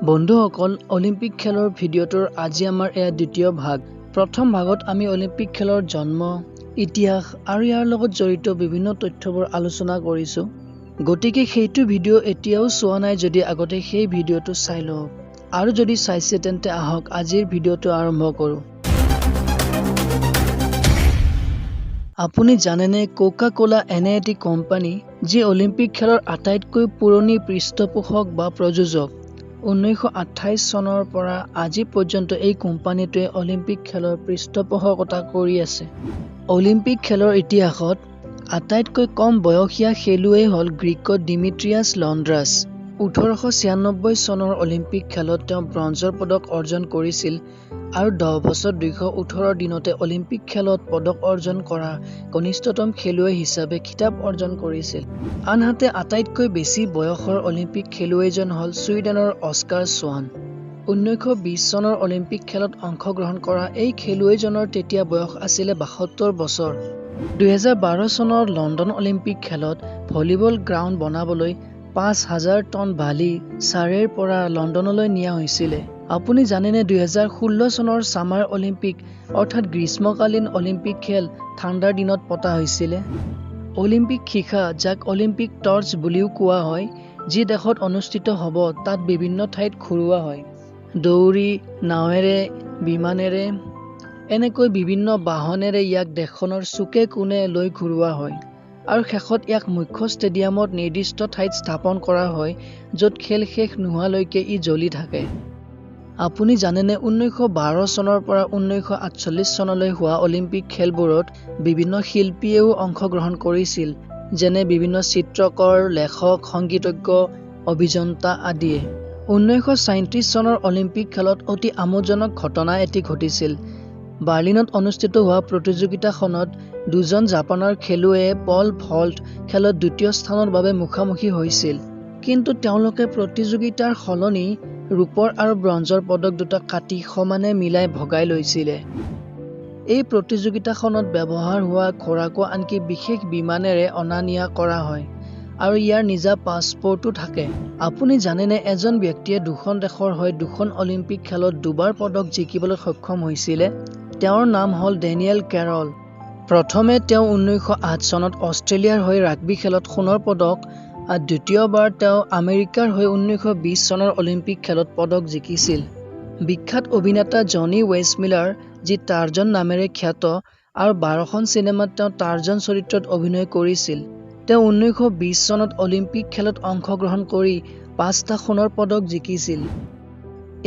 বন্ধুসকল অলিম্পিক খেলৰ ভিডিঅ'টোৰ আজি আমাৰ এয়া দ্বিতীয় ভাগ। প্ৰথম ভাগত আমি অলিম্পিক খেলৰ জন্ম, ইতিহাস আৰু ইয়াৰ লগত জড়িত বিভিন্ন তথ্যবোৰ আলোচনা কৰিছো। গতিকে সেইটো ভিডিঅ' এতিয়াও চোৱা নাই যদি আগতে সেই ভিডিঅ'টো চাই লওক। আৰু যদি চাইছে তেন্তে আহক আজিৰ ভিডিঅ'টো আৰম্ভ কৰোঁ। আপুনি জানেনে কোকা-কোলা এনে এটি কোম্পানী যি অলিম্পিক খেলৰ আটাইতকৈ পুৰণি পৃষ্ঠপোষক বা প্ৰযোজক। 1928 চনৰ পৰা আজি পৰ্যন্ত এই কোম্পানীটোৱে অলিম্পিক খেলৰ পৃষ্ঠপোষকতা কৰি আছে। অলিম্পিক খেলৰ ইতিহাসত আটাইতকৈ কম বয়সীয়া খেলুৱৈ হ'ল গ্ৰীকৰ ডিমিট্ৰিয়াছ লণ্ড্ৰাছ। 1896 চনৰ অলিম্পিক খেলত তেওঁ ব্ৰঞ্জৰ পদক অৰ্জন কৰিছিল আৰু 10 বছৰ 218 দিনতে অলিম্পিক খেলত পদক অৰ্জন কৰা কনিষ্ঠতম খেলুৱৈ হিচাপে খিতাপ অৰ্জন কৰিছিল। আনহাতে আটাইতকৈ বেছি বয়সৰ অলিম্পিক খেলুৱৈজন হ'ল ছুইডেনৰ অস্কাৰ ছোৱান। 1920 চনৰ অলিম্পিক খেলত অংশগ্ৰহণ কৰা এই খেলুৱৈজনৰ তেতিয়া বয়স আছিল 72 বছৰ। 2012 চনৰ লণ্ডন অলিম্পিক খেলত ভলীবল গ্ৰাউণ্ড বনাবলৈ 5000 টন বালি ছাৰেৰ পৰা লণ্ডনলৈ নিয়া হৈছিল। আপুনি জানেনে 2016 চনৰ ছামাৰ অলিম্পিক অৰ্থাৎ গ্ৰীষ্মকালীন অলিম্পিক খেল ঠাণ্ডাৰ দিনত পতা হৈছিল। অলিম্পিক শিখা যাক অলিম্পিক টৰ্চ বুলিও কোৱা হয়, যি দেশত অনুষ্ঠিত হ'ব তাত বিভিন্ন ঠাইত ঘূৰোৱা হয়। দৌৰি, নাৱেৰে, বিমানেৰে এনেকৈ বিভিন্ন বাহনেৰে ইয়াক দেশখনৰ চুকে কোণে লৈ ঘূৰোৱা হয় আৰু শেষত ইয়াক মুখ্য ষ্টেডিয়ামত নিৰ্দিষ্ট ঠাইত স্থাপন কৰা হয় য'ত খেল শেষ নোহোৱালৈকে ই জ্বলি থাকে। আপুনি জানেনে 1912 চনৰ পৰা 1948 চনলৈ হোৱা অলিম্পিক খেলবোৰত বিভিন্ন শিল্পীয়েও অংশগ্ৰহণ কৰিছিল, যেনে বিভিন্ন চিত্ৰকৰ, লেখক, সংগীতজ্ঞ, অভিযন্তা আদিয়ে। 1937 চনৰ অলিম্পিক খেলত অতি আমোদজনক ঘটনা এটি ঘটিছিল। বাৰ্লিনত অনুষ্ঠিত হোৱা প্ৰতিযোগিতাখনত দুজন জাপানৰ খেলুৱৈয়ে পল ভল্ট খেলত দ্বিতীয় স্থানৰ বাবে মুখামুখি হৈছিল, কিন্তু তেওঁলোকে প্ৰতিযোগিতাৰ সলনি ৰূপৰ আৰু ব্ৰঞ্জৰ পদক দুটা কাটি সমানে মিলাই ভগাই লৈছিল। এই প্ৰতিযোগিতাখনত ব্যৱহাৰ হোৱা ঘোঁৰাকো আনকি বিশেষ বিমানেৰে অনা-নিয়া কৰা হয় আৰু ইয়াৰ নিজা পাছপৰ্টো থাকে। আপুনি জানেনে এজন ব্যক্তিয়ে দুখন দেশৰ হৈ দুখন অলিম্পিক খেলত দুবাৰ পদক জিকিবলৈ সক্ষম হৈছিল? তেওঁৰ নাম হ'ল ডেনিয়েল কেৰল। প্ৰথমে তেওঁ 1908 চনত অষ্ট্ৰেলিয়াৰ হৈ ৰাগবী খেলত সোণৰ পদক আৰু দ্বিতীয়বাৰ তেওঁ আমেৰিকাৰ হৈ 1920 চনৰ অলিম্পিক খেলত পদক জিকিছিল। বিখ্যাত অভিনেতা জনি ৱেষ্টমিলাৰ, যি টাৰ্জন নামেৰে খ্যাত, আৰু 12খন চিনেমাত তেওঁ টাৰ্জন চৰিত্ৰত অভিনয় কৰিছিল। তেওঁ 1920 চনত অলিম্পিক খেলত অংশগ্ৰহণ কৰি 5টা সোণৰ পদক জিকিছিল।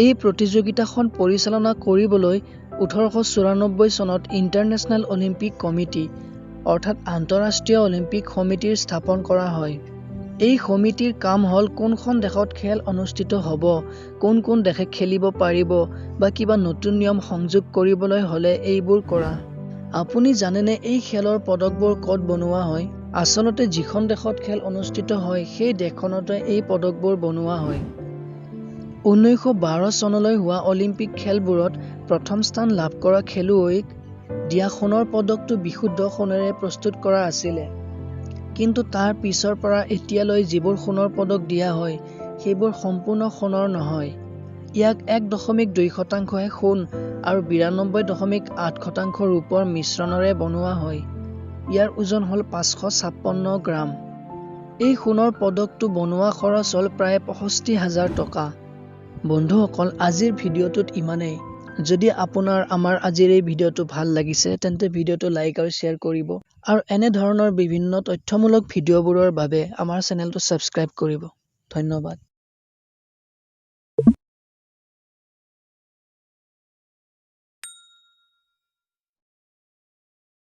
এই প্ৰতিযোগিতাখন পৰিচালনা কৰিবলৈ 1894 চনত ইণ্টাৰনেশ্যনেল অলিম্পিক কমিটি অৰ্থাৎ আন্তঃৰাষ্ট্ৰীয় অলিম্পিক সমিতিৰ স্থাপন কৰা হয়। এই সমিতিৰ কাম হ'ল কোনখন দেশত খেল অনুষ্ঠিত হ'ব, কোন কোন দেশে খেলিব পাৰিব বা কিবা নতুন নিয়ম সংযোগ কৰিবলৈ হ'লে এইবোৰ কৰা। আপুনি জানেনে এই খেলৰ পদকবোৰ ক'ত বনোৱা হয়? আচলতে যিখন দেশত খেল অনুষ্ঠিত হয় সেই দেশখনতে এই পদকবোৰ বনোৱা হয়। 1912 চনলৈ হোৱা অলিম্পিক খেলবোৰত প্ৰথম স্থান লাভ কৰা খেলুৱৈক দিয়া সোণৰ পদকটো বিশুদ্ধ সোণেৰে প্ৰস্তুত কৰা আছিল। কিন্তু তাৰ পিছৰ পৰা এতিয়ালৈ যিবোৰ সোণৰ পদক দিয়া হয় সেইবোৰ সম্পূৰ্ণ সোণৰ নহয়। ইয়াক 1.2% সোণ আৰু 92.8% ৰূপৰ মিশ্ৰণেৰে বনোৱা হয়। ইয়াৰ ওজন হ'ল 556 গ্ৰাম। এই সোণৰ পদকটো বনোৱা খৰচ হ'ল প্ৰায় 65,000 টকা। বন্ধুসকল, আজিৰ ভিডিঅ'টোত ইমানেই। যদি আপোনাৰ আমাৰ আজিৰ এই ভিডিঅ'টো ভাল লাগিছে তেন্তে ভিডিঅ'টো লাইক আৰু শ্বেয়াৰ কৰিব আৰু এনে ধৰণৰ বিভিন্ন তথ্যমূলক ভিডিঅ'বোৰৰ বাবে আমাৰ চেনেলটো ছাবস্ক্ৰাইব কৰিব। ধন্যবাদ।